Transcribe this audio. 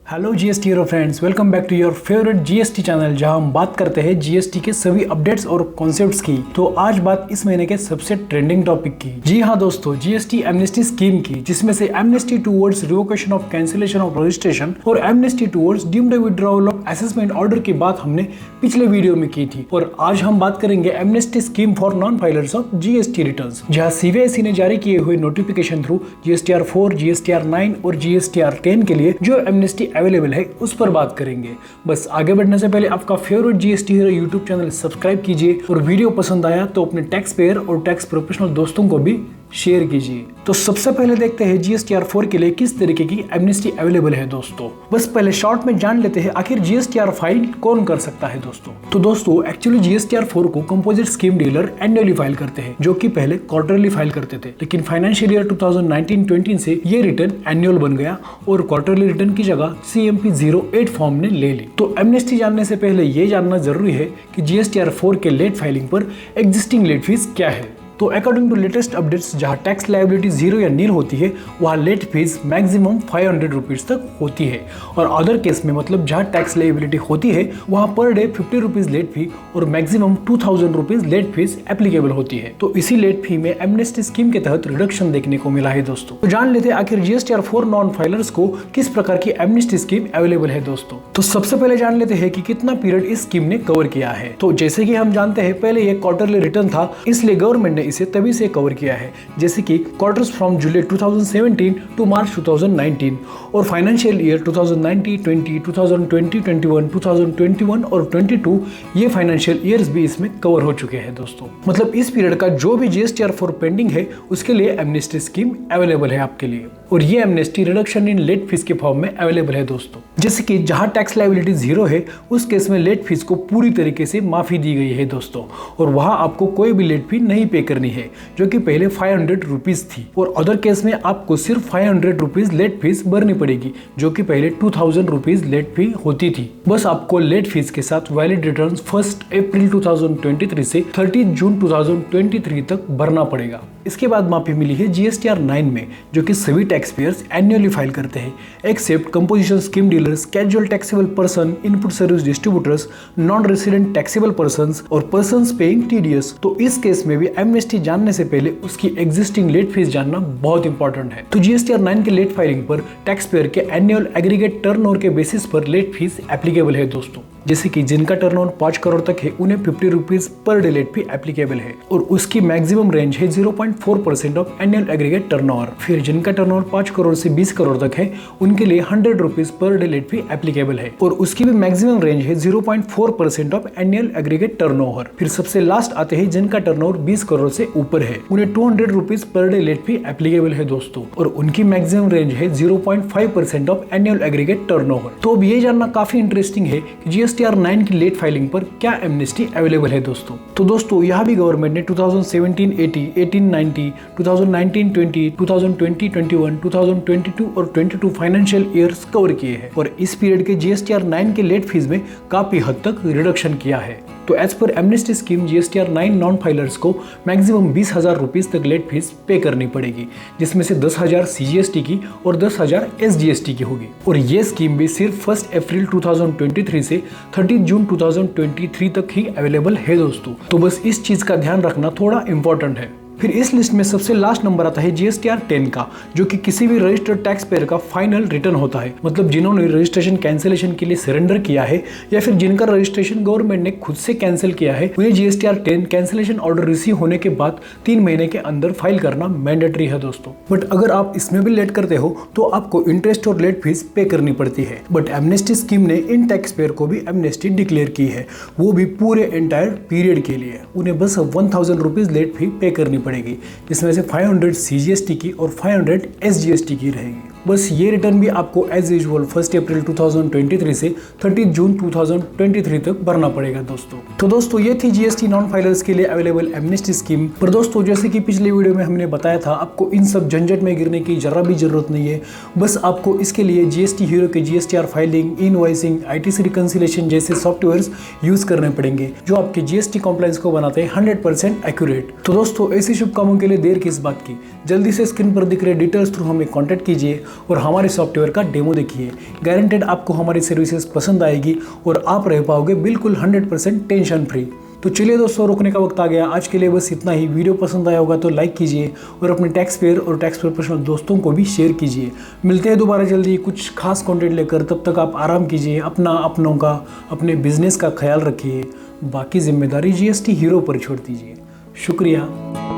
Hello GST hero friends, welcome back to your favourite GST channel, जहां हम बात करते हैं जीएसटी के सभी अपडेट्स और कॉन्सेप्ट्स की। तो आज बात इस महीने के सबसे ट्रेंडिंग टॉपिक की। जी हां दोस्तों, जीएसटी एमनेस्टी स्कीम की, जिसमें से amnesty towards revocation of cancellation of registration और amnesty towards deemed withdrawal of assessment order की बात हमने पिछले वीडियो में की थी। और आज हम बात करेंगे amnesty scheme for non filers of GST returns, जहां सीबीआईसी ने जारी किए हुए नोटिफिकेशन थ्रू जीएसटीआर 4, जीएसटीआर 9 और जीएसटीआर 10 के लिए जो एमनेस्टी अवेलेबल है उस पर बात करेंगे। बस आगे बढ़ने से पहले आपका favourite GST hero YouTube channel subscribe कीजिए और वीडियो पसंद आया तो अपने टैक्स पेयर और टैक्स प्रोफेशनल दोस्तों को भी शेयर कीजिए। तो सबसे पहले देखते हैं जीएसटीआर 4 के लिए किस तरीके की एमनेस्टी अवेलेबल है दोस्तों। बस पहले शॉर्ट में जान लेते हैं आखिर जीएसटीआर फाइल कौन कर सकता है दोस्तों। तो दोस्तों एक्चुअली जीएसटीआर 4 को composite scheme dealer annually file करते हैं, जो कि पहले क्वार्टरली फाइल करते थे, लेकिन फाइनेंशियल ईयर 2019-20 से ये रिटर्न एनुअल बन गया और क्वार्टरली रिटर्न की जगह CMP 08 फॉर्म ने ले ली। तो एमनेस्टी जानने से पहले ये जानना जरूरी है कि जीएसटीआर 4 के लेट फाइलिंग पर एग्जिस्टिंग लेट फीस क्या है। तो अकॉर्डिंग टू लेटेस्ट अपडेट्स, जहां टैक्स लायबिलिटी 0 या नील होती है वहां लेट फीस मैक्सिमम 500 रुपीज तक होती है, और अदर केस में मतलब जहां टैक्स लायबिलिटी होती है वहां per day 50 rupees late fee और maximum 2000 rupees late fees applicable होती है। तो इसी लेट फी में एमनेस्टी स्कीम के तहत रिडक्शन देखने को मिला है दोस्तों। तो जान लेते हैं आखिर जीएसटीआर 4 नॉन फाइलर्स को किस प्रकार की एमनेस्टी स्कीम अवेलेबल है दोस्तों। तो सबसे पहले जान लेते हैं कि कितना पीरियड इस स्कीम ने कवर किया है। तो जैसे कि हम जानते हैं पहले ये क्वार्टरली रिटर्न था, इसलिए गवर्नमेंट ने इसे तभी से कवर किया है, जैसे कि क्वार्टर्स फ्रॉम जुलाई 2017 टू मार्च 2019 और फाइनेंशियल ईयर 2019-20, 2020-21, 2021 और 22 ये फाइनेंशियल ईयर्स भी इसमें कवर हो चुके हैं दोस्तों। मतलब इस पीरियड का जो भी जीएसटीआर 4 पेंडिंग है उसके लिए एमनेस्टी स्कीम अवेलेबल है आपके लिए, और ये amnesty reduction in late fees के फॉर्म में अवेलेबल है दोस्तों। जैसे कि जहां टैक्स लायबिलिटी 0 है उस केस में लेट फीस को पूरी तरीके से माफी दी गई है दोस्तों, और वहां आपको कोई भी लेट फी नहीं पे करनी है, जो कि पहले 500 रुपीज थी, और अदर केस में आपको सिर्फ 500 रुपीज लेट फीस भरनी पड़ेगी, जो कि पहले 2000 रुपीज लेट फी होती थी। बस आपको लेट फीस के साथ वैलिड रिटर्न 1 अप्रैल 2023 से 30 जून 2023 तक भरना पड़ेगा। इसके बाद माफी मिली है जीएसटीआर 9 में, जो कि सभी टैक्स पेयर्स एनुअली फाइल करते हैं except composition scheme dealers, casual taxable person, input service distributors, non resident taxable persons और पर्संस पेइंग टीडीएस। तो इस केस में भी एमनेस्टी जानने से पहले उसकी एग्जिस्टिंग लेट फीस जानना बहुत इंपॉर्टेंट है। तो जीएसटीआर 9 के लेट फाइलिंग पर टैक्स पेयर के एनुअल एग्रीगेट टर्नओवर के बेसिस पर लेट फीस एप्लीकेबल है दोस्तों। जैसे कि जिनका टर्नओवर 5 करोड़ तक है उन्हें 50 rupees per day late fee applicable है, और उसकी मैक्सिमम रेंज है 0.4% ऑफ एनुअल एग्रीगेट टर्नओवर। फिर जिनका टर्नओवर 5 करोड़ से 20 करोड़ तक है उनके लिए 100 rupees per day late fee applicable है, और उसकी भी मैक्सिमम रेंज है 0.4% ऑफ एनुअल एग्रीगेट टर्नओवर। फिर सबसे लास्ट आते हैं जिनका टर्नओवर 20 करोड़ से ऊपर है, उन्हें 200 rupees per day late fee applicable है दोस्तों, और उनकी मैक्सिमम रेंज है 0.5% ऑफ एनुअल एग्रीगेट टर्नओवर। तो अब ये जानना काफी इंटरेस्टिंग है कि जीएसटीआर 9 की लेट फाइलिंग पर क्या एमनेस्टी अवेलेबल है दोस्तों। तो दोस्तों यहाँ भी गवर्नमेंट ने 2017-80, 18-90, 2019-20, 2020-21, 2022 और 22 फाइनेंशियल ईयर्स कवर किए हैं, और इस पीरियड के जीएसटीआर 9 के लेट फीस में काफी हद तक रिडक्शन किया है। तो एज पर amnesty scheme GSTR 9 non filers को मैक्सिमम 20,000 रुपीज तक लेट फीस पे करनी पड़ेगी, जिसमें से 10,000 CGST की और 10,000 SGST की होगी, और ये स्कीम भी सिर्फ 1 अप्रैल 2023 से 30 जून 2023 तक ही अवेलेबल है दोस्तों। तो बस इस चीज का ध्यान रखना थोड़ा इंपॉर्टेंट है। फिर इस लिस्ट में सबसे लास्ट नंबर आता है जीएसटीआर 10 का, जो कि किसी भी रजिस्टर्ड टैक्स पेयर का फाइनल रिटर्न होता है, मतलब जिन्होंने रजिस्ट्रेशन कैंसिलेशन के लिए सरेंडर किया है या फिर जिनका रजिस्ट्रेशन गवर्नमेंट ने खुद से कैंसिल किया है, उन्हें जीएसटीआर 10 कैंसिलेशन ऑर्डर रिसीव होने के बाद 3 महीने के अंदर फाइल करना मैंडेटरी है दोस्तों। बट अगर आप इसमें भी लेट करते हो तो आपको इंटरेस्ट और लेट फीस पे करनी पड़ती है। बट एमनेस्टी स्कीम ने इन टैक्स पेयर को भी एमनेस्टी डिक्लेयर की है, वो भी पूरे एंटायर पीरियड के लिए। उन्हें बस 1000 रुपीज लेट फी पे करनी पड़ेगी, जिसमें से 500 CGST की और 500 SGST की रहेगी। बस ये रिटर्न भी आपको एज यूजुअल 1 अप्रैल 2023 से 30 जून 2023 तक भरना पड़ेगा दोस्तों। तो दोस्तों ये थी जीएसटी नॉन फाइलर्स के लिए अवेलेबल एमनेस्टी स्कीम। पर दोस्तों जैसे कि पिछले वीडियो में हमने बताया था, आपको इन सब झंझट में गिरने की जरा भी जरूरत नहीं है। बस आपको इसके लिए जीएसटी हीरो के GSTR filing, invoicing, ITC reconciliation जैसे सॉफ्टवेयर्स यूज करने पड़ेंगे, जो आपके जीएसटी कॉम्प्लायंस को बनाते हैं 100% एक्यूरेट। तो दोस्तों ऐसे शुभ कामों के लिए देर किस बात की, जल्दी से स्क्रीन पर दिख रहे डिटेल्स थ्रू हमें कॉन्टेक्ट कीजिए और हमारे सॉफ्टवेयर का डेमो देखिए। गारंटेड आपको हमारी सर्विसेज पसंद आएगी और आप रह पाओगे बिल्कुल 100% टेंशन फ्री। तो चलिए दोस्तों, रोकने का वक्त आ गया। आज के लिए बस इतना ही। वीडियो पसंद आया होगा तो लाइक कीजिए और अपने टैक्स पेयर और टैक्स प्रोफेशनल दोस्तों को भी शेयर कीजिए। मिलते हैं दोबारा जल्दी कुछ खास कंटेंट लेकर। तब तक आप आराम कीजिए, अपनों का, अपने बिजनेस का ख्याल रखिए। बाकी जिम्मेदारी जीएसटी हीरो पर छोड़ दीजिए। शुक्रिया।